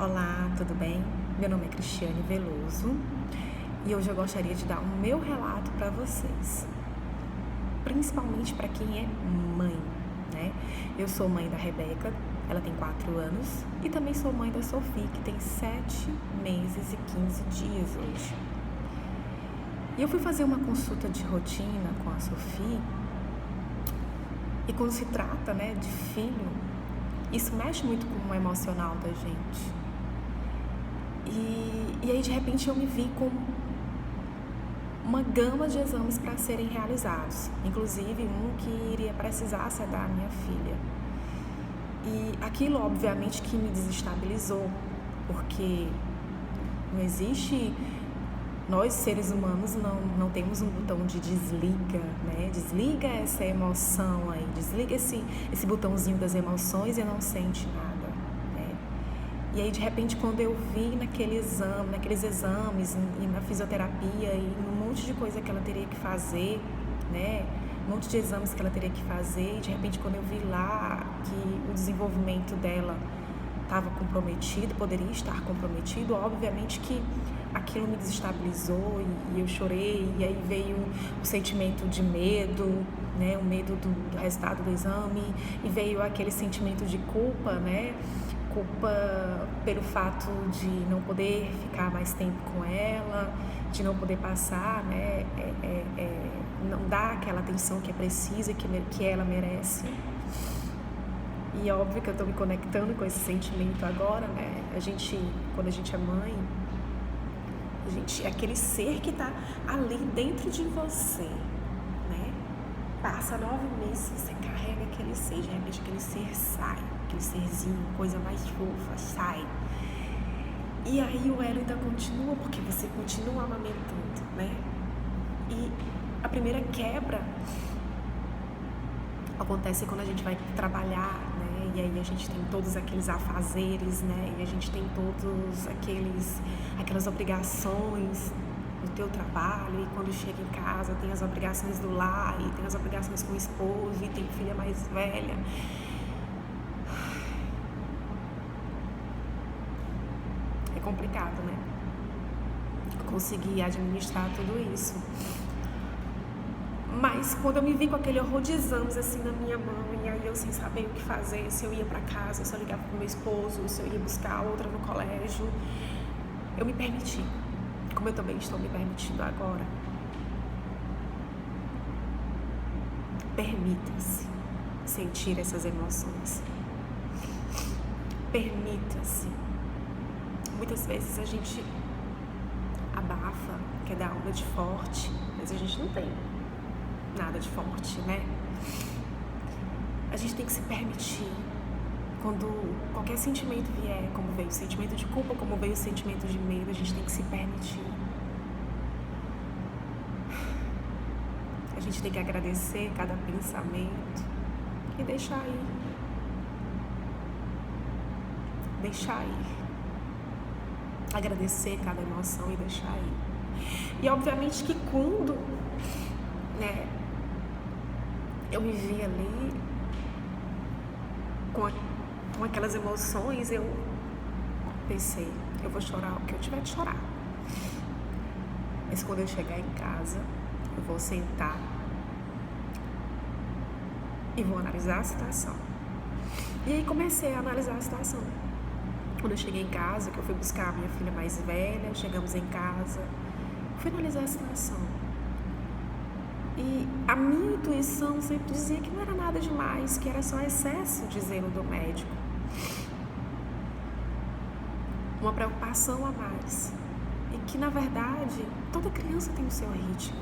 Olá, tudo bem? Meu nome é Cristiane Veloso e hoje eu gostaria de dar o meu relato para vocês, principalmente para quem é mãe, né? Eu sou mãe da Rebeca, ela tem 4 anos, e também sou mãe da Sofia, que tem 7 meses e 15 dias hoje. E eu fui fazer uma consulta de rotina com a Sofia, e quando se trata, né, de filho, isso mexe muito com o emocional da gente. E aí, de repente, eu me vi com uma gama de exames para serem realizados, inclusive um que iria precisar ser da minha filha. E aquilo, obviamente, que me desestabilizou, porque não existe... Nós, seres humanos, não temos um botão de desliga, né? Desliga essa emoção aí, desliga esse botãozinho das emoções e não sente nada. E aí, de repente, quando eu vi naqueles exames e na fisioterapia e num monte de coisa que ela teria que fazer, né? Um monte de exames que ela teria que fazer, e de repente, quando eu vi lá que o desenvolvimento dela estava comprometido, poderia estar comprometido, obviamente que aquilo me desestabilizou e eu chorei, e aí veio o sentimento de medo, né? O medo do resultado do exame, e veio aquele sentimento de culpa, né? Culpa pelo fato de não poder ficar mais tempo com ela, de não poder passar, né, não dar aquela atenção que é precisa, que ela merece. E é óbvio que eu estou me conectando com esse sentimento agora, né? Quando a gente é mãe, é aquele ser que está ali dentro de você, né? Passa 9 meses, você carrega aquele ser, de repente aquele ser sai, aquele serzinho, coisa mais fofa, sai. E aí o elo ainda continua, porque você continua amamentando, né? E a primeira quebra acontece quando a gente vai trabalhar, né? E aí a gente tem todos aqueles afazeres, né? E a gente tem todos aquelas obrigações do teu trabalho, e quando chega em casa tem as obrigações do lar, e tem as obrigações com o esposo, e tem filha mais velha. É complicado, né? Conseguir administrar tudo isso. Mas quando eu me vi com aquele horror de exames assim na minha mão, e aí eu sem saber o que fazer, se eu ia pra casa, se eu ligava pro meu esposo, se eu ia buscar a outra no colégio, eu me permiti, como eu também estou me permitindo agora. Permita-se sentir essas emoções. Permita-se. Muitas vezes a gente abafa, quer dar onda de forte, mas a gente não tem nada de forte, né? A gente tem que se permitir. Quando qualquer sentimento vier, como veio o sentimento de culpa, como veio o sentimento de medo, a gente tem que se permitir. A gente tem que agradecer cada pensamento e deixar ir. Deixar ir. Agradecer cada emoção e deixar ir. E obviamente que quando, né, eu me vi ali com aquelas emoções, eu pensei, eu vou chorar o que eu tiver de chorar. Mas quando eu chegar em casa, eu vou sentar e vou analisar a situação. E aí comecei a analisar a situação. Quando eu cheguei em casa, que eu fui buscar a minha filha mais velha, chegamos em casa, fui analisar a situação. E a minha intuição sempre dizia que não era nada demais, que era só excesso de zelo do médico. Uma preocupação a mais. E que, na verdade, toda criança tem o seu ritmo.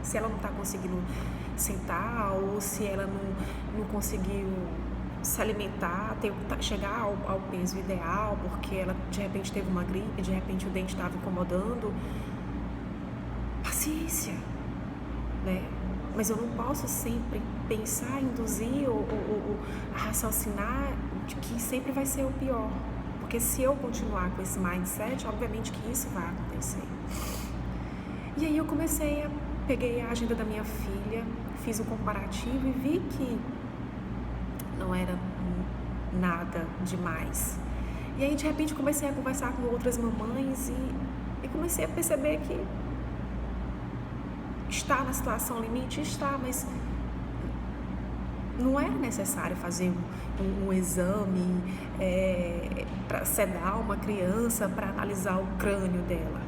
Se ela não está conseguindo sentar, ou se ela não conseguiu se alimentar, chegar ao peso ideal, porque ela de repente teve uma gripe, de repente o dente estava incomodando. Paciência, né? Mas eu não posso sempre pensar, induzir ou raciocinar de que sempre vai ser o pior. Porque se eu continuar com esse mindset, obviamente que isso vai acontecer. E aí eu peguei a agenda da minha filha, fiz um comparativo e vi que não era nada demais. E aí, de repente, comecei a conversar com outras mamães e comecei a perceber que está na situação limite, está, mas não era necessário fazer um exame para sedar uma criança, para analisar o crânio dela.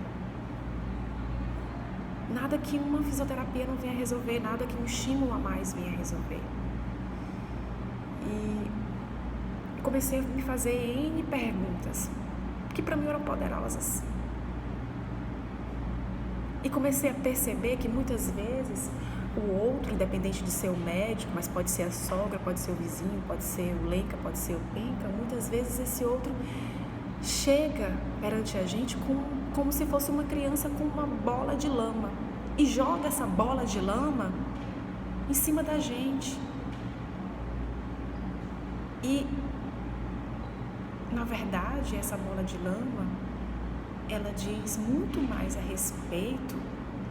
Nada que uma fisioterapia não venha resolver, nada que um estímulo a mais venha resolver. E comecei a me fazer N perguntas, que para mim eram poderosas. E comecei a perceber que muitas vezes o outro, independente de ser o médico, mas pode ser a sogra, pode ser o vizinho, pode ser o leica, pode ser o penca, muitas vezes esse outro chega perante a gente como se fosse uma criança com uma bola de lama e joga essa bola de lama em cima da gente. E, na verdade, essa bola de lama, ela diz muito mais a respeito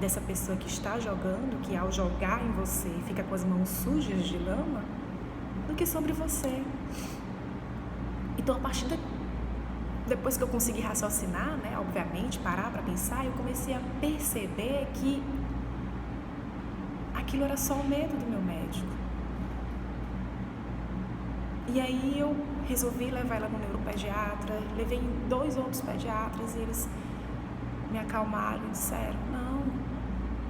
dessa pessoa que está jogando, que ao jogar em você fica com as mãos sujas de lama, do que sobre você. Então, a partir depois que eu consegui raciocinar, né, obviamente, parar para pensar, eu comecei a perceber que aquilo era só o medo do meu médico. E aí eu resolvi levar ela no neuropediatra, levei 2 outros pediatras e eles me acalmaram e disseram, não,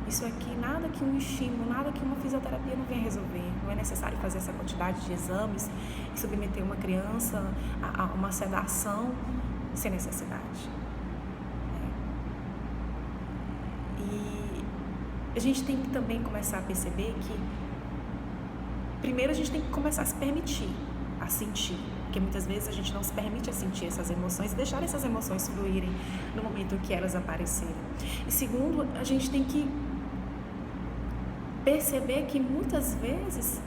isso aqui, nada que um estímulo, nada que uma fisioterapia não venha resolver. Não é necessário fazer essa quantidade de exames e submeter uma criança a uma sedação sem necessidade. E a gente tem que também começar a perceber que primeiro a gente tem que começar a se permitir a sentir, porque muitas vezes a gente não se permite a sentir essas emoções e deixar essas emoções fluírem no momento que elas aparecerem. E segundo, a gente tem que perceber que muitas vezes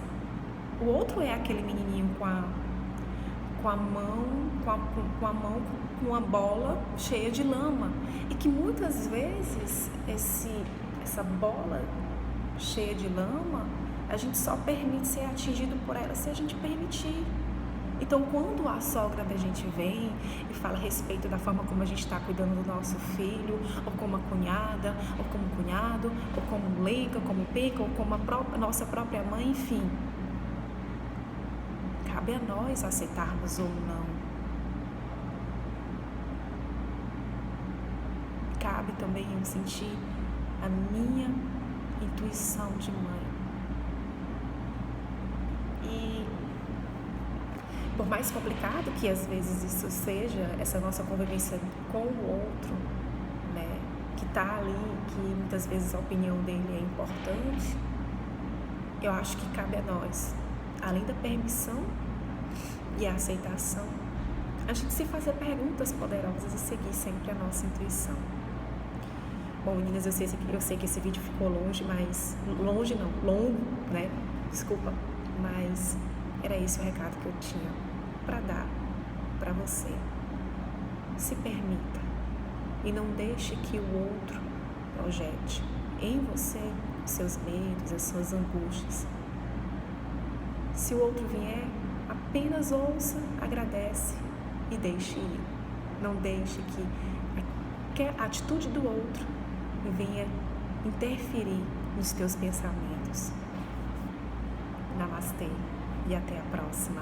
o outro é aquele menininho com a mão com a bola cheia de lama e que muitas vezes essa bola cheia de lama a gente só permite ser atingido por ela se a gente permitir. Então, quando a sogra da gente vem e fala a respeito da forma como a gente está cuidando do nosso filho, ou como a cunhada, ou como o cunhado, ou como leica, ou como penca, ou como a nossa própria mãe, enfim, cabe a nós aceitarmos ou não. Cabe também eu sentir a minha intuição de mãe. E por mais complicado que às vezes isso seja, essa nossa convivência com o outro, né, que está ali, que muitas vezes a opinião dele é importante, eu acho que cabe a nós, além da permissão e a aceitação, a gente se fazer perguntas poderosas e seguir sempre a nossa intuição. Bom, meninas, eu sei que esse vídeo ficou longo, né? Desculpa, mas era esse o recado que eu tinha para dar para você. Se permita e não deixe que o outro projete em você os seus medos, as suas angústias. Se o outro vier, apenas ouça, agradece e deixe ir. Não deixe que a atitude do outro venha interferir nos teus pensamentos. Namastê e até a próxima.